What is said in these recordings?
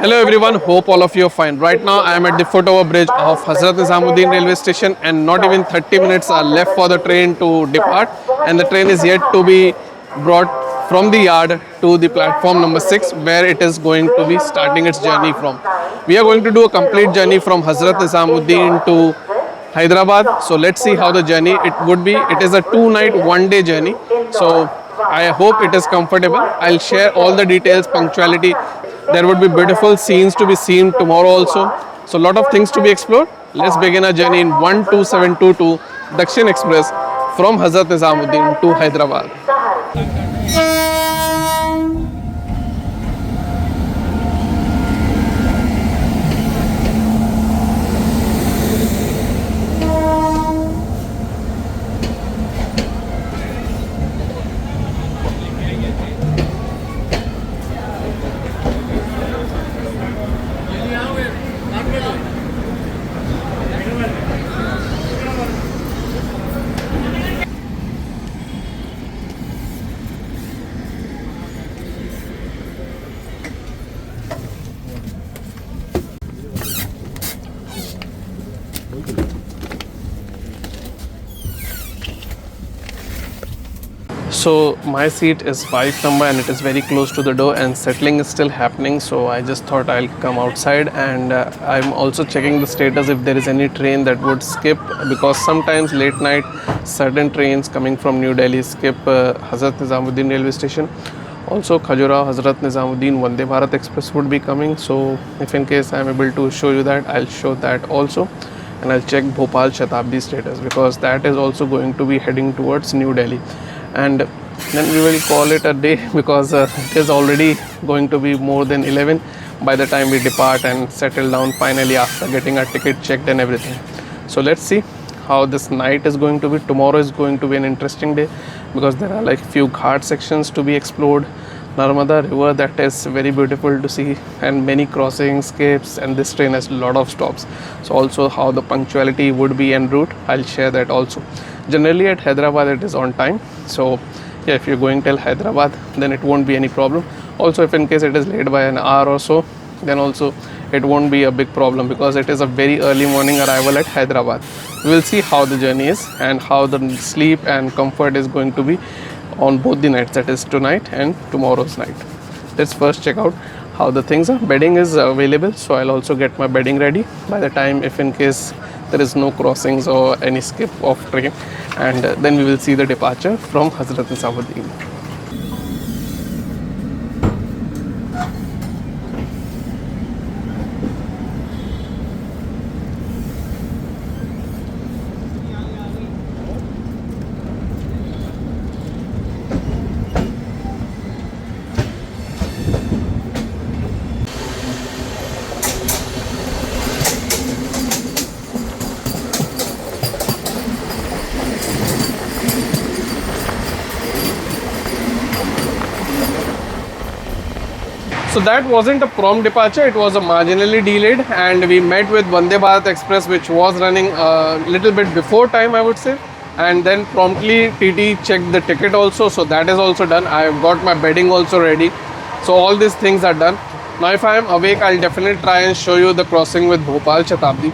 Hello everyone, hope all of you are fine. Right now I am at the foot over bridge of Hazrat Nizamuddin railway station and not even 30 minutes are left for the train to depart, and the train is yet to be brought from the yard to the platform number 6 where it is going to be starting its journey from. We are going to do a complete journey from Hazrat Nizamuddin to Hyderabad. So let's see how the journey it would be. It is a 2 night 1 day journey. So I hope it is comfortable. I'll share all the details, punctuality. There would be beautiful scenes to be seen tomorrow also. So a lot of things to be explored. Let's begin our journey in 12722 Dakshin Express from Hazrat Nizamuddin to Hyderabad. So my seat is 5 number and it is very close to the door and settling is still happening, so I just thought I'll come outside, and I'm also checking the status if there is any train that would skip, because sometimes late night certain trains coming from New Delhi skip Hazrat Nizamuddin railway station. Also Khajuraho Hazrat Nizamuddin Vande Bharat Express would be coming, so if in case I'm able to show you that, I'll show that also. And I'll check Bhopal Shatabdi status because that is also going to be heading towards New Delhi, and then we will call it a day because it is already going to be more than 11 by the time we depart and settle down finally after getting our ticket checked and everything. So let's see how this night is going to be. Tomorrow is going to be an interesting day because there are like few ghat sections to be explored. Narmada river, that is very beautiful to see, and many crossings, skips, and this train has a lot of stops. So also how the punctuality would be en route, I'll share that also. Generally at Hyderabad it is on time, so yeah, if you're going till Hyderabad then it won't be any problem. Also if in case it is late by an hour or so, then also it won't be a big problem because it is a very early morning arrival at Hyderabad. We will see how the journey is and how the sleep and comfort is going to be on both the nights, that is tonight and tomorrow's night. Let's first check out how the things are. Bedding is available, so I'll also get my bedding ready by the time if in case there is no crossings or any skip of train, and then we will see the departure from Hazrat Nizamuddin. So that wasn't a prompt departure, it was a marginally delayed, and we met with Vande Bharat Express which was running a little bit before time, I would say, and then promptly TT checked the ticket also, so that is also done. I've got my bedding also ready, so all these things are done. Now if I am awake, I'll definitely try and show you the crossing with Bhopal Shatabdi,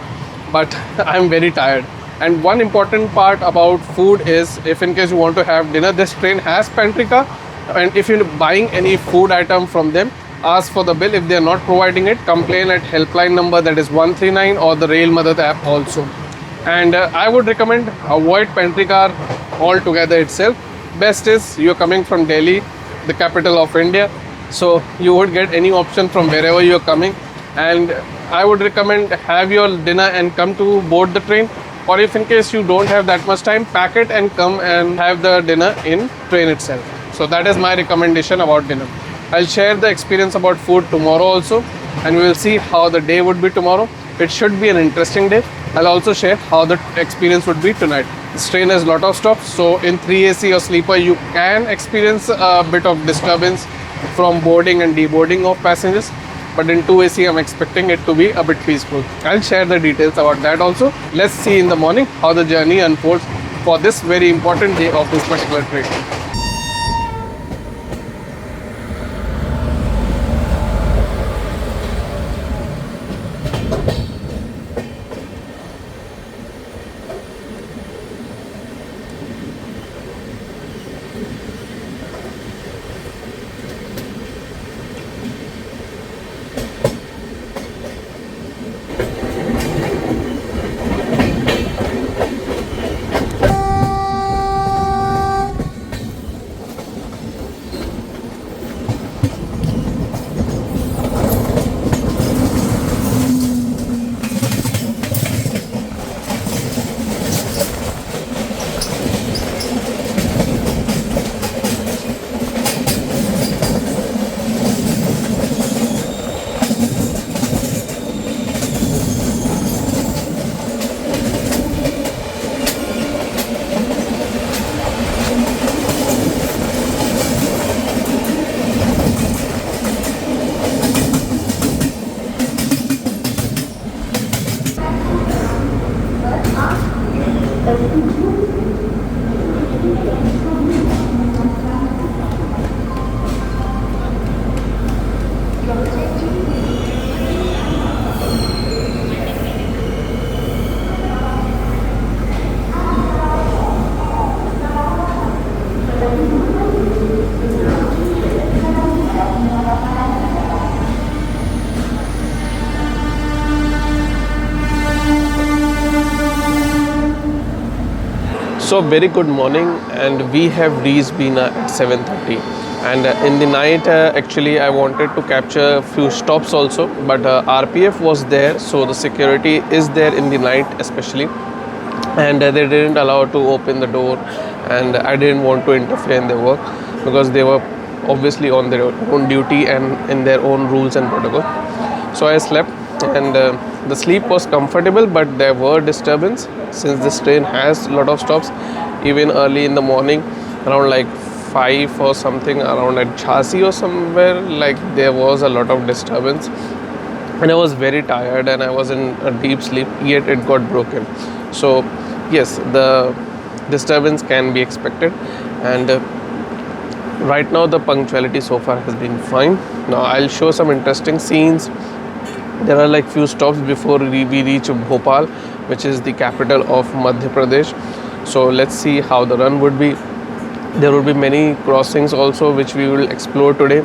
but I'm very tired. And one important part about food is, if in case you want to have dinner, this train has pantry car, and if you're buying any food item from them, ask for the bill. If they are not providing it, complain at helpline number, that is 139, or the Rail Madad app also. And I would recommend avoid pantry car altogether itself. Best is you're coming from Delhi, the capital of India, so you would get any option from wherever you're coming, and I would recommend have your dinner and come to board the train, or if in case you don't have that much time, pack it and come and have the dinner in train itself. So that is my recommendation about dinner. I'll share the experience about food tomorrow also, and we will see how the day would be tomorrow. It should be an interesting day. I'll also share how the experience would be tonight. This train has a lot of stops, so in 3AC or sleeper you can experience a bit of disturbance from boarding and deboarding of passengers, but in 2AC I'm expecting it to be a bit peaceful. I'll share the details about that also. Let's see in the morning how the journey unfolds for this very important day of this particular train. So very good morning, and we have reached Bina at 7:30. And in the night, actually, I wanted to capture a few stops also, but RPF was there, so the security is there in the night, especially, and they didn't allow to open the door, and I didn't want to interfere in their work because they were obviously on their own duty and in their own rules and protocol. So I slept, and the sleep was comfortable, but there were disturbance since this train has a lot of stops. Even early in the morning, around like 5 or something, around at Jhansi or somewhere, like there was a lot of disturbance, and I was very tired and I was in a deep sleep, yet it got broken. So yes, the disturbance can be expected, and right now the punctuality so far has been fine. Now I'll show some interesting scenes. There are like few stops before we reach Bhopal, which is the capital of Madhya Pradesh. So let's see how the run would be. There will be many crossings also which we will explore today.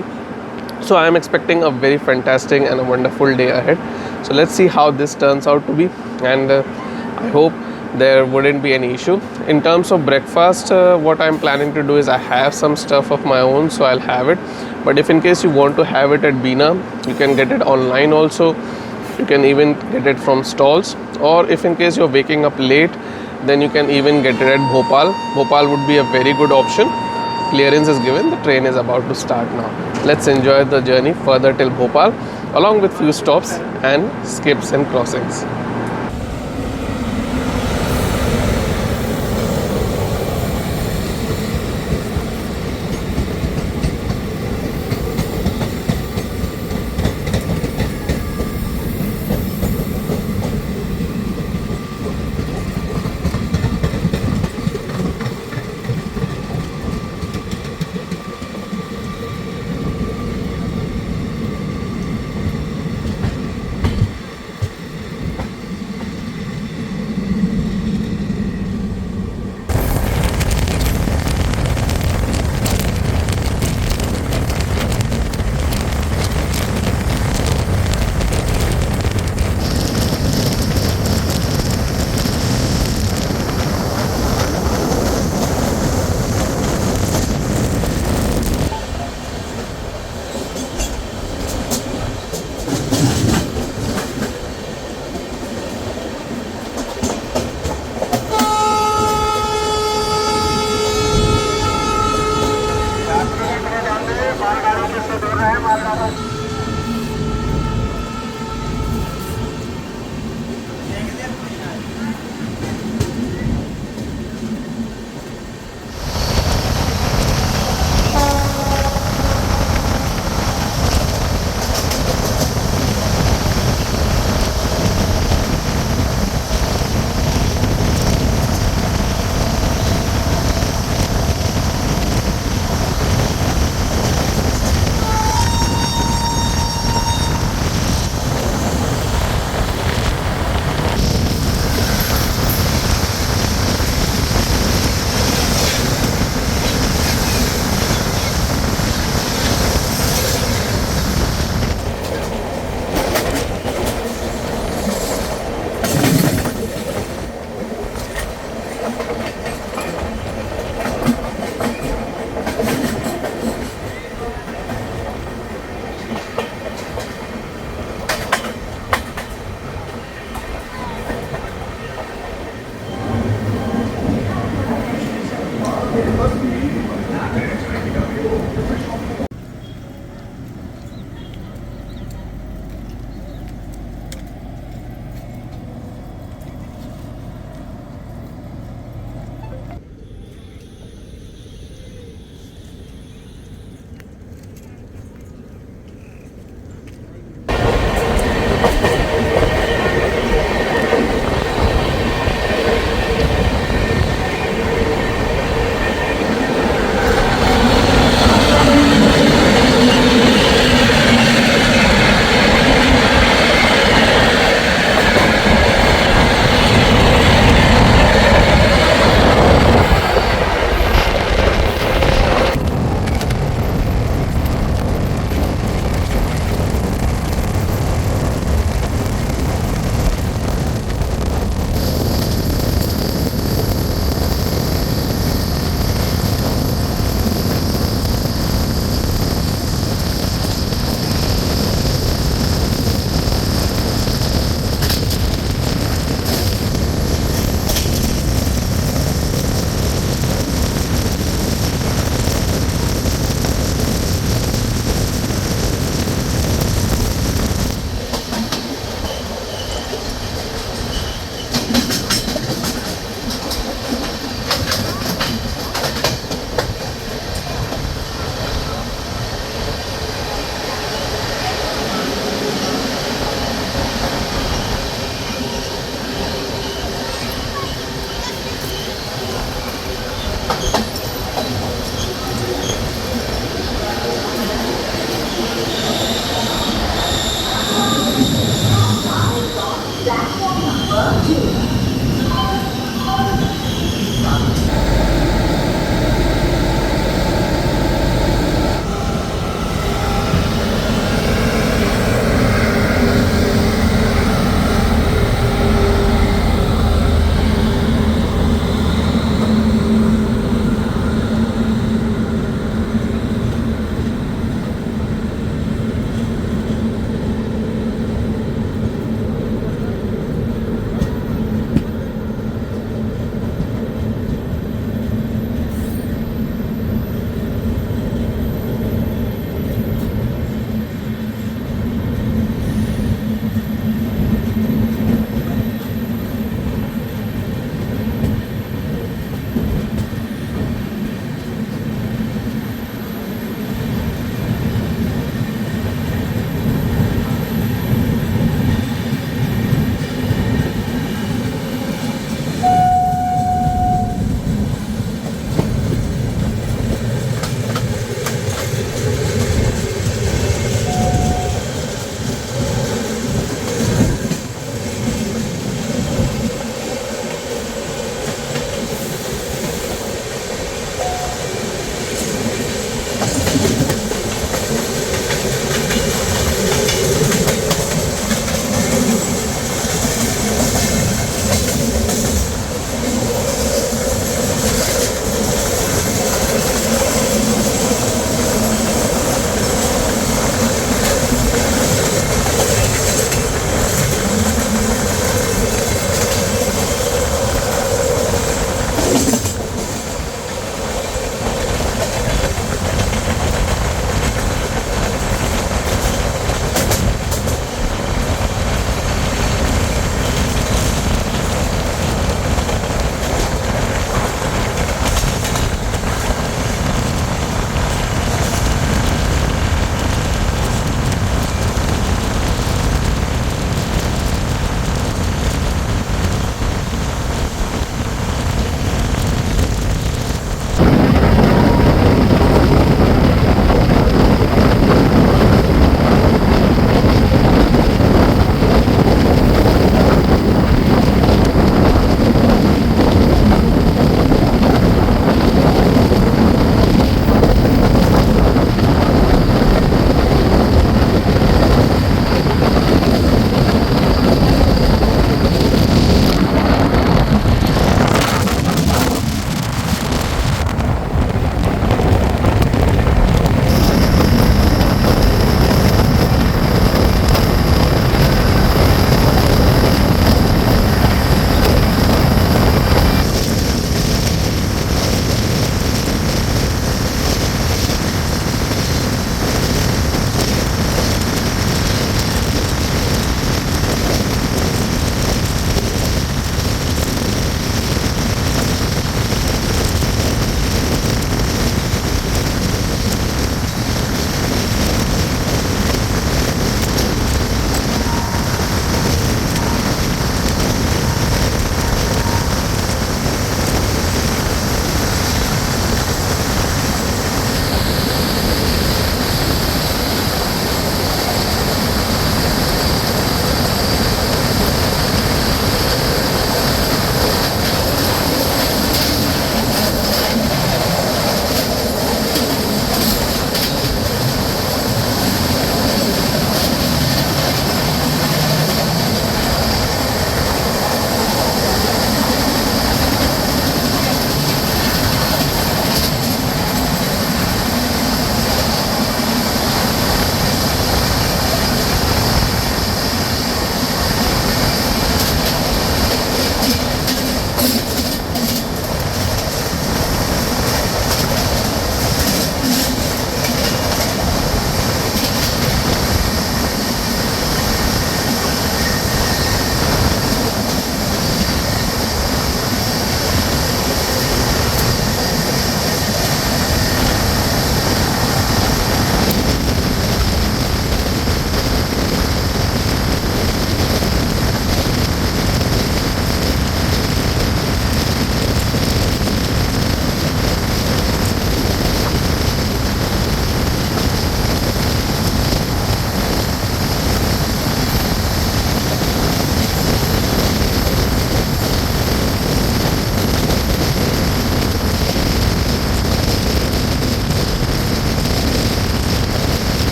So I am expecting a very fantastic and a wonderful day ahead. So let's see how this turns out to be, and I hope there wouldn't be any issue. In terms of breakfast, what I'm planning to do is I have some stuff of my own, so I'll have it. But if in case you want to have it at Bina, you can get it online also. You can even get it from stalls, or if in case you're waking up late, then you can even get it at Bhopal. Bhopal would be a very good option. Clearance is given, the train is about to start now. Let's enjoy the journey further till Bhopal, along with few stops and skips and crossings.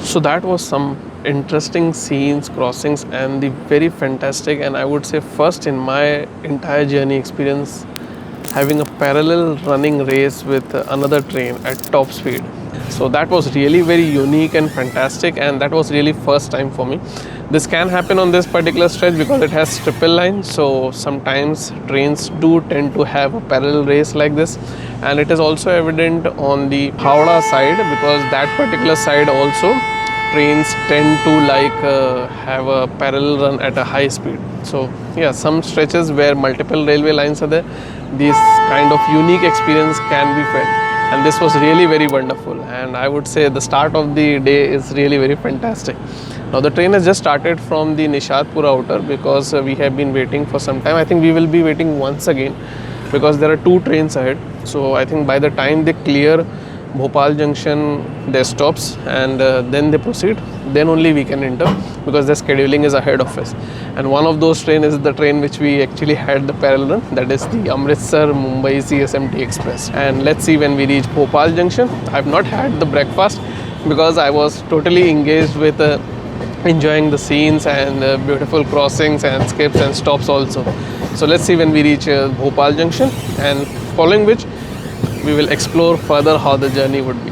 So that was some interesting scenes, crossings, and the very fantastic, and I would say first in my entire journey experience, having a parallel running race with another train at top speed. So that was really very unique and fantastic, and that was really first time for me. This can happen on this particular stretch because it has triple line, so sometimes trains do tend to have a parallel race like this, and it is also evident on the Howrah side because that particular side also trains tend to have a parallel run at a high speed. So yeah, some stretches where multiple railway lines are there, this kind of unique experience can be felt, and this was really very wonderful, and I would say the start of the day is really very fantastic. Now the train has just started from the Nishadpur outer because we have been waiting for some time. I think we will be waiting once again because there are two trains ahead. So I think by the time they clear Bhopal junction, they stops, and then they proceed, then only we can enter because the scheduling is ahead of us. And one of those trains is the train which we actually had the parallel run, that is the Amritsar Mumbai CSMT Express. And let's see when we reach Bhopal junction. I have not had the breakfast because I was totally engaged with enjoying the scenes and beautiful crossings and skips and stops also. So let's see when we reach Bhopal junction, and following which we will explore further how the journey would be.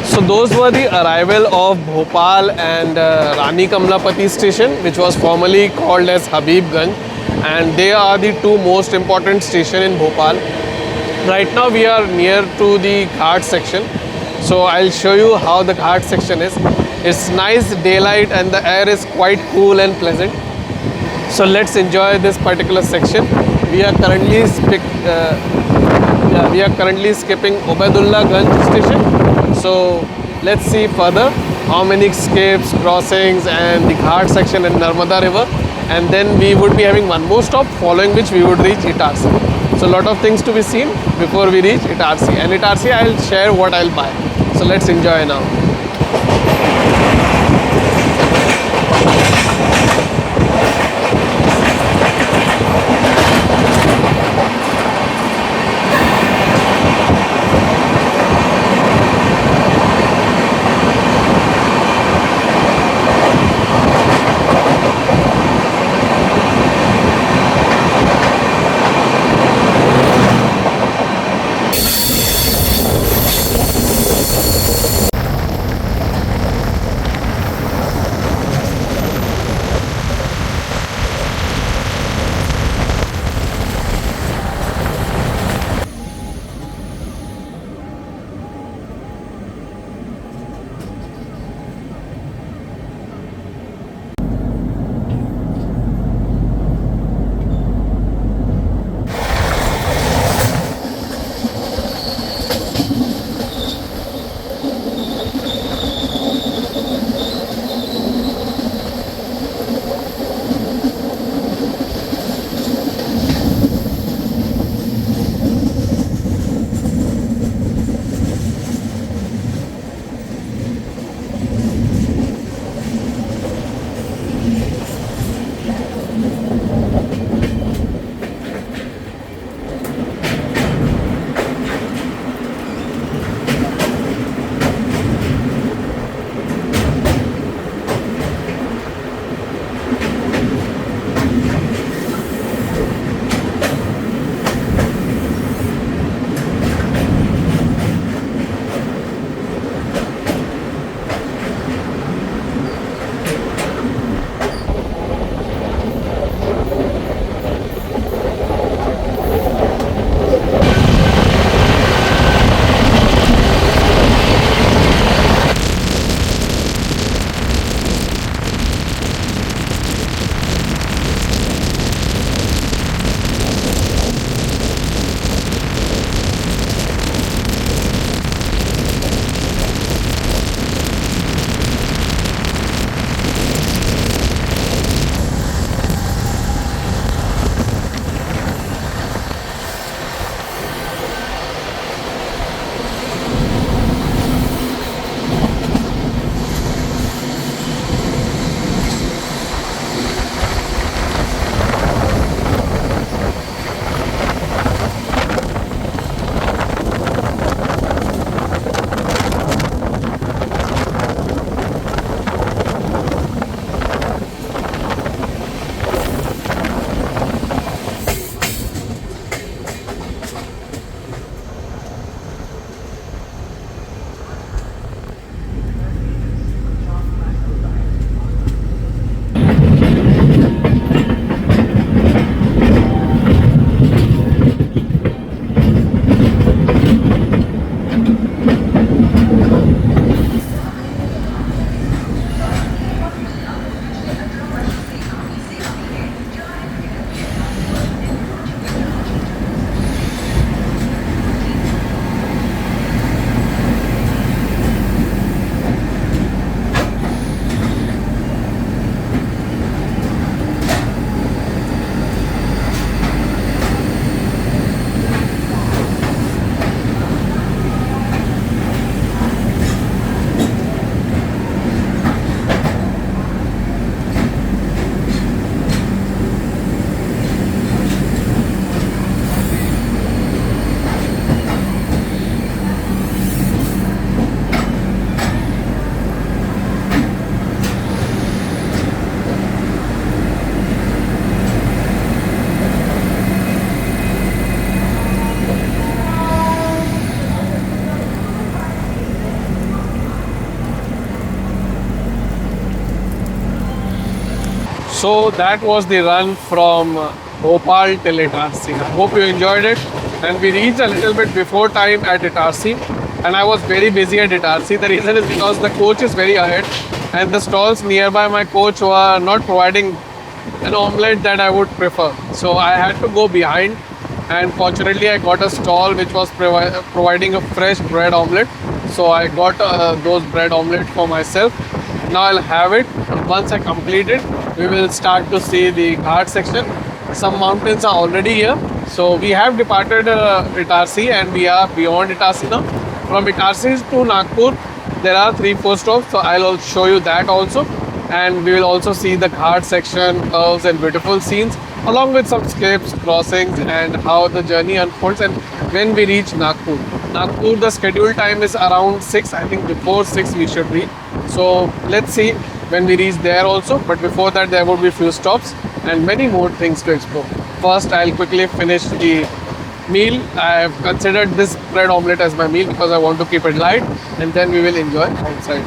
So those were the arrival of Bhopal and Rani Kamlapati station, which was formerly called as Habibganj, and they are the two most important stations in Bhopal. Right now we are near to the ghat section, so I'll show you how the ghat section is. It's nice daylight and the air is quite cool and pleasant. So let's enjoy this particular section. We are currently skipping Obadullah Ganj station. So let's see further how many skips, crossings and the ghat section and Narmada river, and then we would be having one more stop, following which we would reach Itarsi. So a lot of things to be seen before we reach Itarsi, and Itarsi I'll share what I'll buy. So let's enjoy now. So that was the run from Bhopal till Itarsi. I hope you enjoyed it. And we reached a little bit before time at Itarsi. And I was very busy at Itarsi. The reason is because the coach is very ahead. And the stalls nearby my coach were not providing an omelette that I would prefer. So I had to go behind. And fortunately, I got a stall which was providing a fresh bread omelette. So I got those bread omelette for myself. Now I'll have it. Once I complete it, we will start to see the ghat section. Some mountains are already here. So we have departed Itarsi and we are beyond Itarsi now. From Itarsi to Nagpur, there are 3-4 stops. So I'll show you that also. And we will also see the ghat section, curves and beautiful scenes, along with some skips, crossings, and how the journey unfolds. And when we reach Nagpur, the scheduled time is around 6. I think before 6 we should reach. So let's see when we reach there also. But before that, there will be few stops and many more things to explore. First, I'll quickly finish the meal. I have considered this bread omelette as my meal because I want to keep it light, and then we will enjoy outside.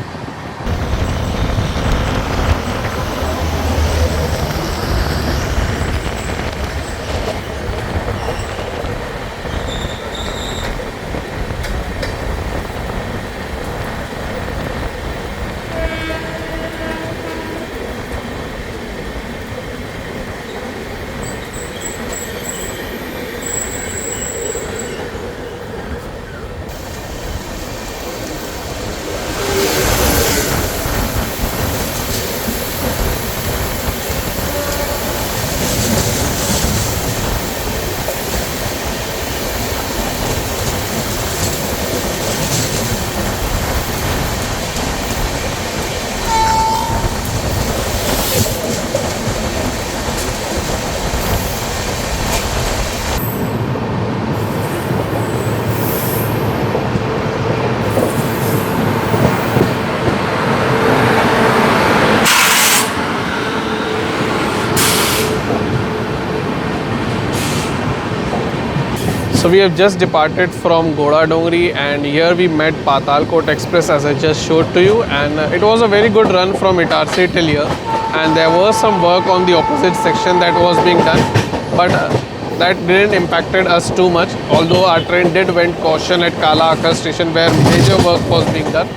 So we have just departed from Goda Dongri, and here we met Patalkot Express as I just showed to you, and it was a very good run from Itarsi till here, and there was some work on the opposite section that was being done, but that didn't impacted us too much, although our train did went caution at Kala Akar station where major work was being done,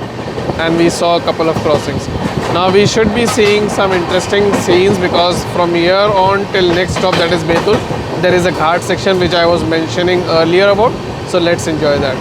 and we saw a couple of crossings. Now we should be seeing some interesting scenes because from here on till next stop, that is Betul, there is a ghat section which I was mentioning earlier about. So let's enjoy that.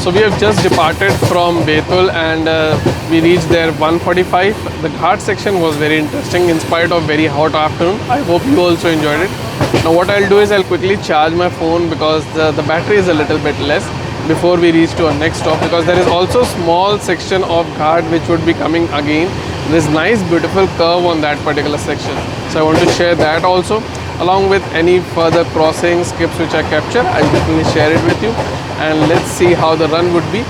So we have just departed from Betul and we reached there 1:45. The ghat section was very interesting in spite of very hot afternoon. I hope you also enjoyed it. Now what I'll do is I'll quickly charge my phone because the battery is a little bit less before we reach to our next stop, because there is also a small section of ghat which would be coming again. There's nice beautiful curve on that particular section. So I want to share that also, along with any further crossings, skips which I capture. I'll definitely share it with you, and let's see how the run would be.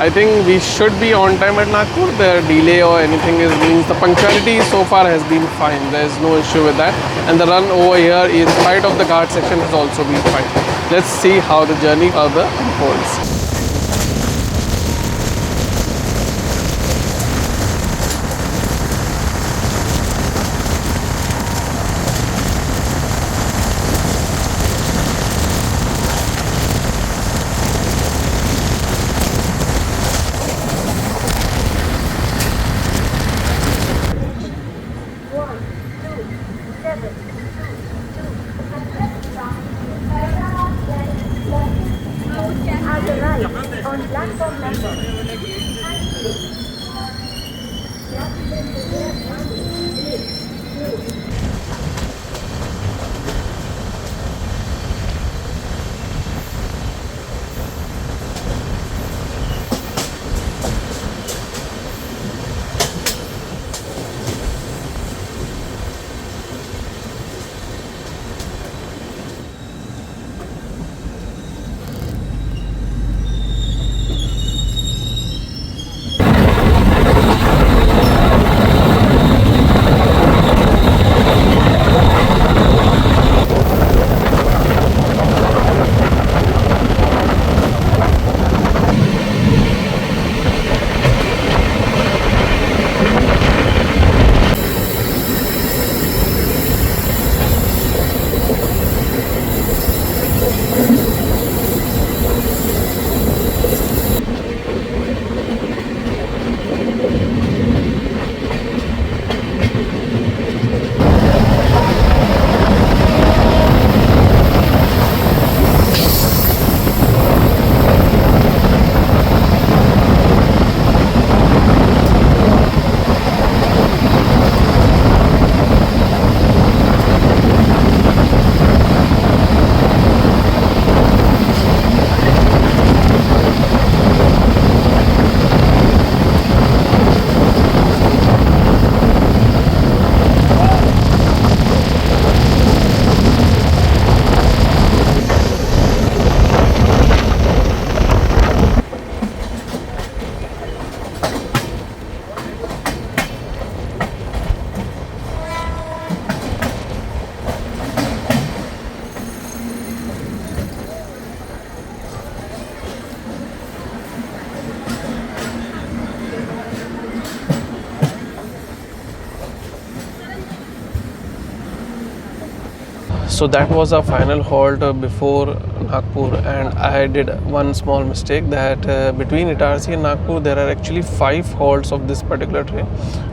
I think we should be on time at Nagpur. The delay or anything means the punctuality so far has been fine. There is no issue with that, and the run over here in spite of the ghat section has also been fine. Let's see how the journey further unfolds. So that was our final halt before Nagpur, and I did one small mistake that between Itarsi and Nagpur there are actually 5 halts of this particular train.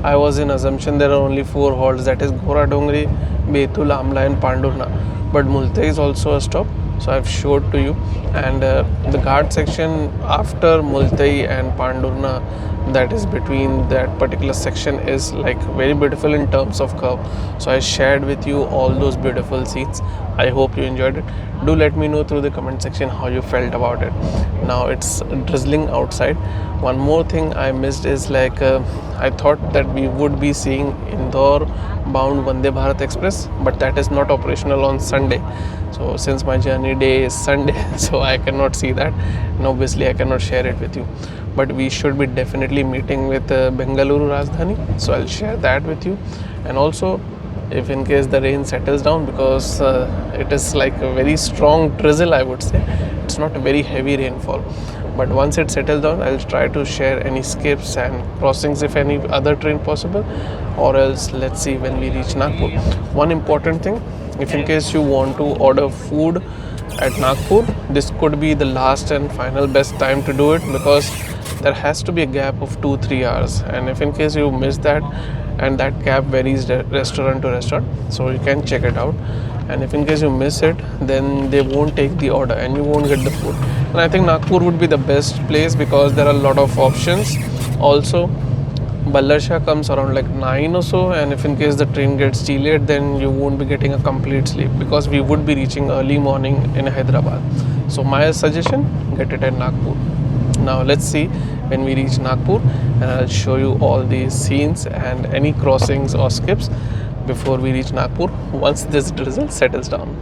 I was in assumption there are only 4 halts, that is Gora Dongri, Betul, Amla and Pandurna, but Multai is also a stop, so I've showed to you. And the ghat section after Multai and Pandurna, that is between that particular section, is like very beautiful in terms of curve. So I shared with you all those beautiful scenes. I hope you enjoyed it. Do let me know through the comment section how you felt about it. Now it's drizzling outside. One more thing I missed is like I thought that we would be seeing Indore bound Vande Bharat Express, but that is not operational on Sunday. So since my journey day is Sunday, so I cannot see that, and obviously I cannot share it with you. But we should be definitely meeting with Bengaluru Rajdhani, so I'll share that with you. And also, if in case the rain settles down, because it is like a very strong drizzle, I would say. It's not a very heavy rainfall, but once it settles down, I'll try to share any skips and crossings if any other train possible, or else let's see when we reach Nagpur. One important thing, if in case you want to order food at Nagpur, this could be the last and final best time to do it, because there has to be a gap of 2-3 hours, and if in case you miss that, and that gap varies restaurant to restaurant, so you can check it out. And if in case you miss it, then they won't take the order and you won't get the food. And I think Nagpur would be the best place because there are a lot of options. Also, Ballarsha comes around like 9 or so, and if in case the train gets delayed, then you won't be getting a complete sleep, because we would be reaching early morning in Hyderabad. So my suggestion, get it at Nagpur. Now let's see when we reach Nagpur, and I'll show you all these scenes and any crossings or skips before we reach Nagpur once this drizzle settles down.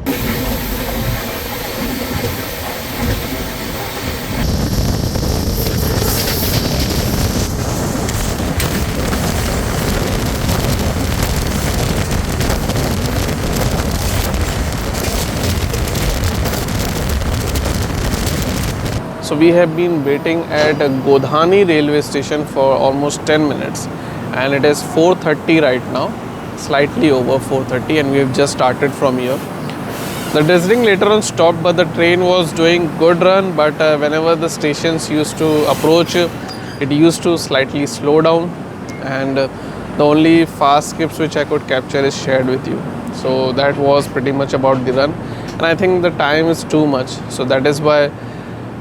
So we have been waiting at Godhani railway station for almost 10 minutes, and it is 4:30 right now, slightly over 4:30, and we have just started from here. The drizzling later on stopped, but the train was doing good run, but whenever the stations used to approach, it used to slightly slow down, and the only fast skips which I could capture is shared with you. So that was pretty much about the run, and I think the time is too much, so that is why,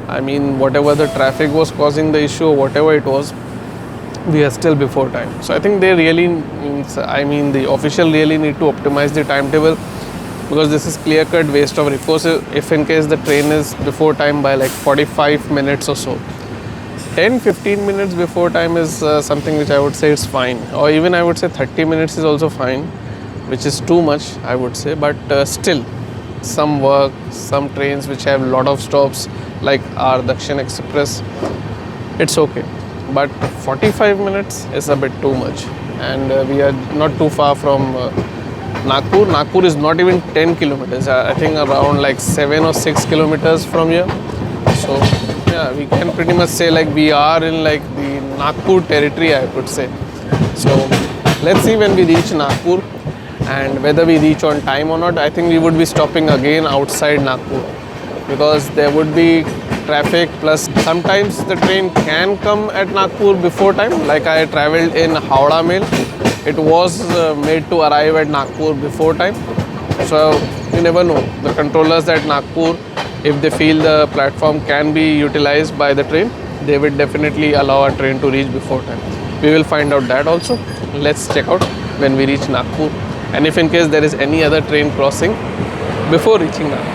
I mean, whatever the traffic was causing the issue, or whatever it was, we are still before time. So I think they really, the official really need to optimize the timetable, because this is clear cut waste of resources if in case the train is before time by like 45 minutes or so. 10-15 minutes before time is something which I would say is fine, or even I would say 30 minutes is also fine, which is too much I would say. But still, some work, some trains which have lot of stops like our Dakshin Express, it's okay, but 45 minutes is a bit too much. And we are not too far from Nagpur. Nagpur is not even 10 kilometers, I think around like 7 or 6 kilometers from here. So yeah, we can pretty much say like we are in like the Nagpur territory, I could say. So let's see when we reach Nagpur and whether we reach on time or not. I think we would be stopping again outside Nagpur, because there would be traffic, plus sometimes the train can come at Nagpur before time. Like I traveled in Howrah Mail, it was made to arrive at Nagpur before time. So you never know, the controllers at Nagpur, if they feel the platform can be utilized by the train, they will definitely allow a train to reach before time. We will find out that also. Let's check out when we reach Nagpur, and if in case there is any other train crossing before reaching Nagpur.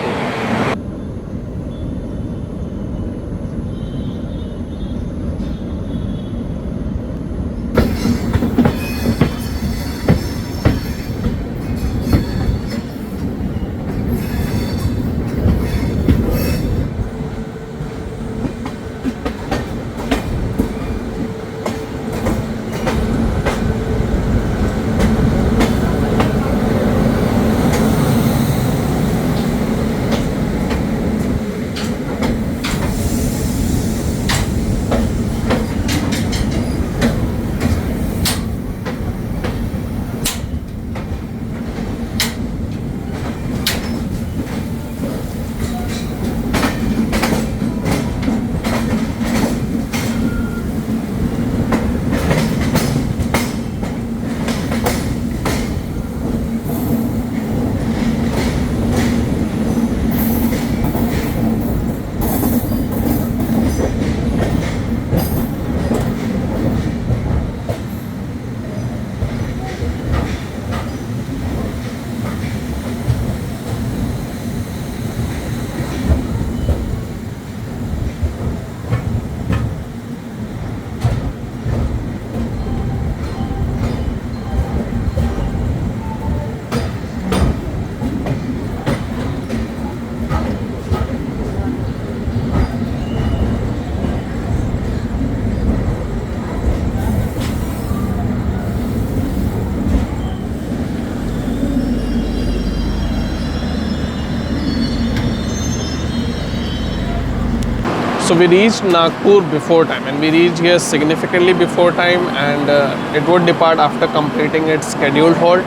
So we reached Nagpur before time, and we reached here significantly before time, and it would depart after completing its scheduled halt.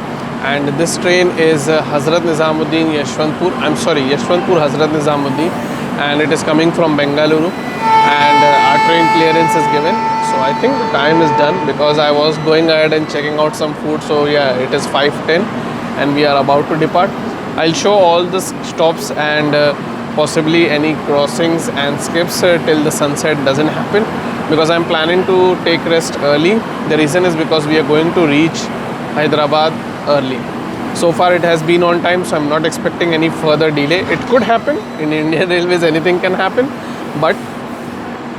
And this train is Hazrat Nizamuddin Yashwantpur. I'm sorry, Yashwantpur Hazrat Nizamuddin, and it is coming from Bengaluru. And our train clearance is given. So I think the time is done, because I was going ahead and checking out some food. So yeah, it is 5:10, and we are about to depart. I'll show all the stops and possibly any crossings and skips till the sunset doesn't happen, because I'm planning to take rest early. The reason is because we are going to reach Hyderabad early. So far it has been on time, so I'm not expecting any further delay. It could happen in Indian Railways, anything can happen, but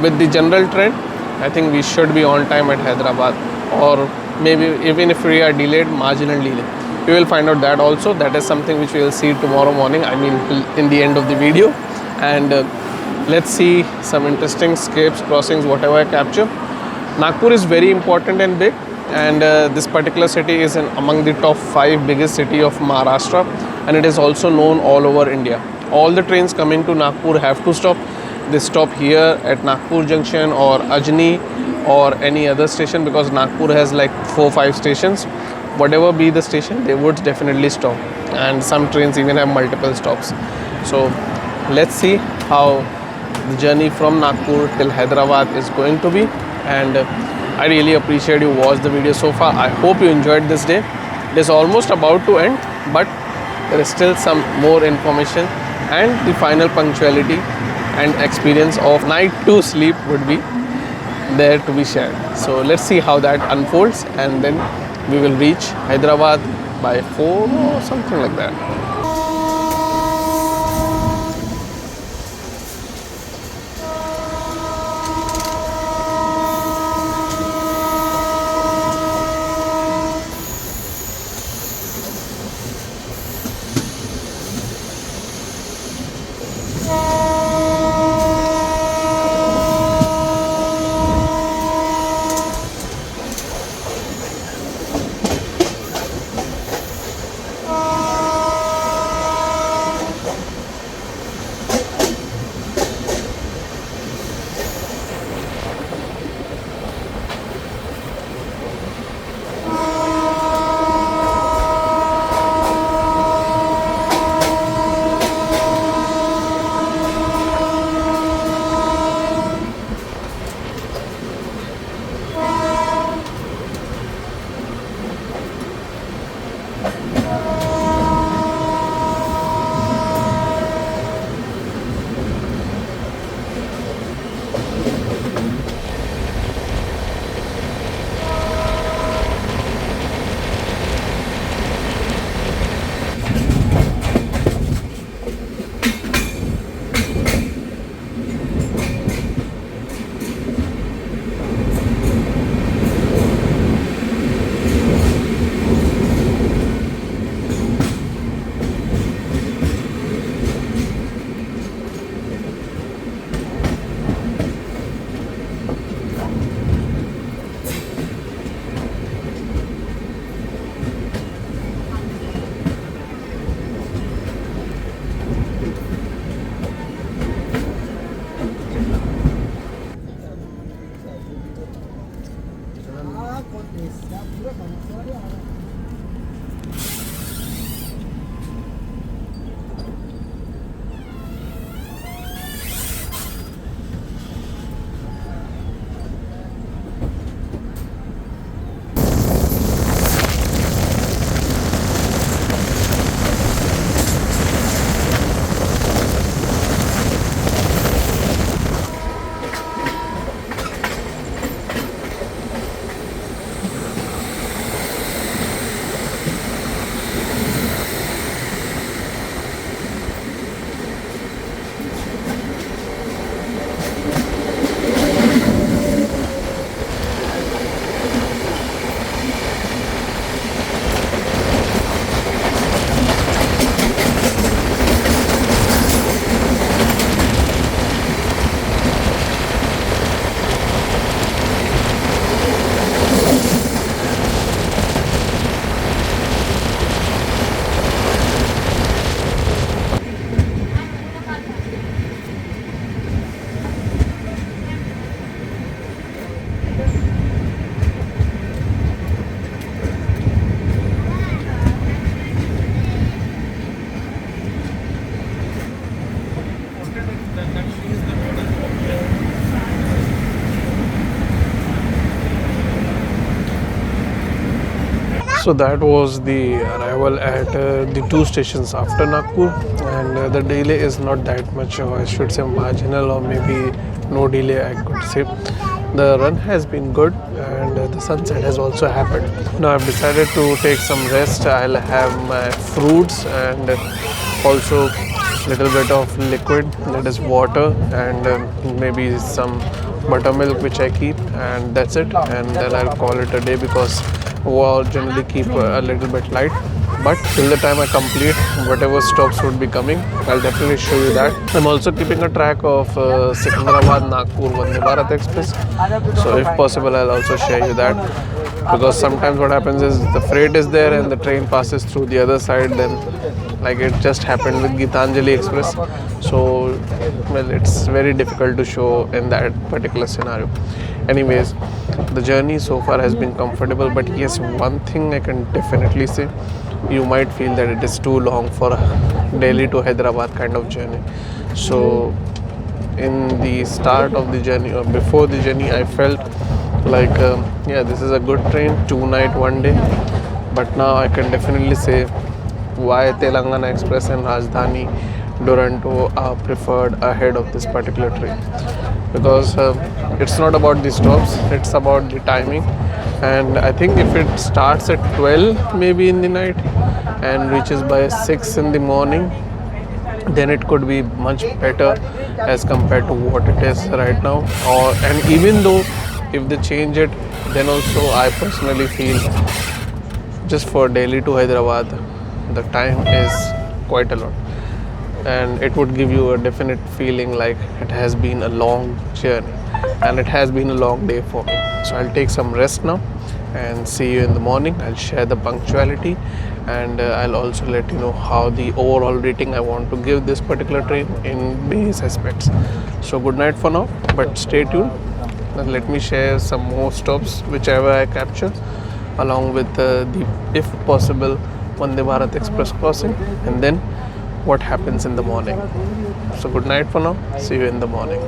with the general trend, I think we should be on time at Hyderabad, or maybe even if we are delayed, marginal delay. We will find out that also. That is something which we will see tomorrow morning, I mean in the end of the video. And let's see some interesting skips, crossings, whatever I capture. Nagpur is very important and big, and this particular city is among the top 5 biggest city of Maharashtra, and it is also known all over India. All the trains coming to Nagpur have to stop. They stop here at Nagpur Junction or Ajni or any other station, because Nagpur has like 4-5 stations. Whatever be the station, they would definitely stop, and some trains even have multiple stops. So let's see how the journey from Nagpur till Hyderabad is going to be. And I really appreciate you watched the video so far. I hope you enjoyed this day. It is almost about to end, but there is still some more information, and the final punctuality and experience of night to sleep would be there to be shared. So let's see how that unfolds, and then we will reach Hyderabad by 4 or something like that. So that was the arrival at the two stations after Nagpur, and the delay is not that much, or I should say marginal, or maybe no delay I could say. The run has been good, and the sunset has also happened. Now I've decided to take some rest. I'll have my fruits and also little bit of liquid, that is water, and maybe some buttermilk which I keep, and that's it. And then I'll call it a day, because I'll generally keep a little bit light. But till the time I complete whatever stops would be coming, I'll definitely show you that. I'm also keeping a track of Secunderabad Nagpur Vande Bharat Express. So if possible, I'll also share you that, because sometimes what happens is the freight is there and the train passes through the other side, then like it just happened with Gitanjali Express. So well, it's very difficult to show in that particular scenario. Anyways, the journey so far has been comfortable, but yes, one thing I can definitely say, you might feel that it is too long for a Delhi to Hyderabad kind of journey. So in the start of the journey or before the journey, I felt like yeah, this is a good train, 2 night 1 day. But now I can definitely say why Telangana Express and Rajdhani Duronto are preferred ahead of this particular train. because it's not about the stops, it's about the timing. And I think if it starts at 12 maybe in the night and reaches by 6 in the morning, then it could be much better as compared to what it is right now. Or and even though if they change it, then also I personally feel just for Delhi to Hyderabad, the time is quite a lot, and it would give you a definite feeling like it has been a long journey, and it has been a long day for me. So I'll take some rest now and see you in the morning. I'll share the punctuality, and I'll also let you know how the overall rating I want to give this particular train in various aspects. So good night for now, but stay tuned and let me share some more stops whichever I capture, along with the, if possible, Vande Bharat Express crossing, and then what happens in the morning. So good night for now, see you in the morning.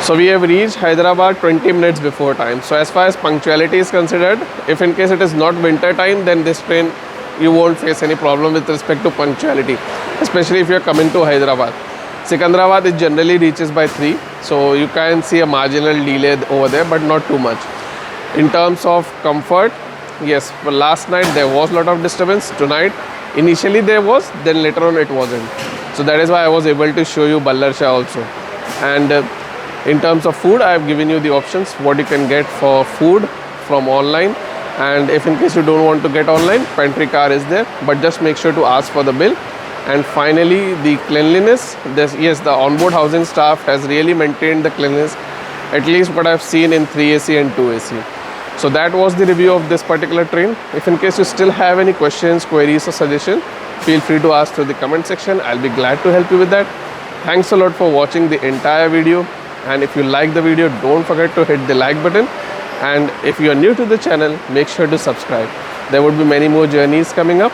So we have reached Hyderabad 20 minutes before time. So as far as punctuality is considered, if in case it is not winter time, then this train you won't face any problem with respect to punctuality, especially if you are coming to Hyderabad. Secunderabad it generally reaches by 3, so you can see a marginal delay over there, but not too much. In terms of comfort, yes, but last night there was a lot of disturbance. Tonight, initially there was, then later on it wasn't. So that is why I was able to show you Ballar Shah also. And in terms of food, I have given you the options what you can get for food from online. And if in case you don't want to get online, pantry car is there, but just make sure to ask for the bill And finally, the cleanliness. Yes, the onboard housing staff has really maintained the cleanliness, at least what I've seen in 3AC and 2AC. So that was the review of this particular train. If in case you still have any questions, queries or suggestions, feel free to ask through the comment section. I'll be glad to help you with that. Thanks a lot for watching the entire video. And if you like the video, don't forget to hit the like button. And if you are new to the channel, make sure to subscribe. There would be many more journeys coming up.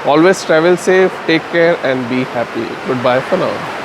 Always travel safe, take care and be happy. Goodbye for now.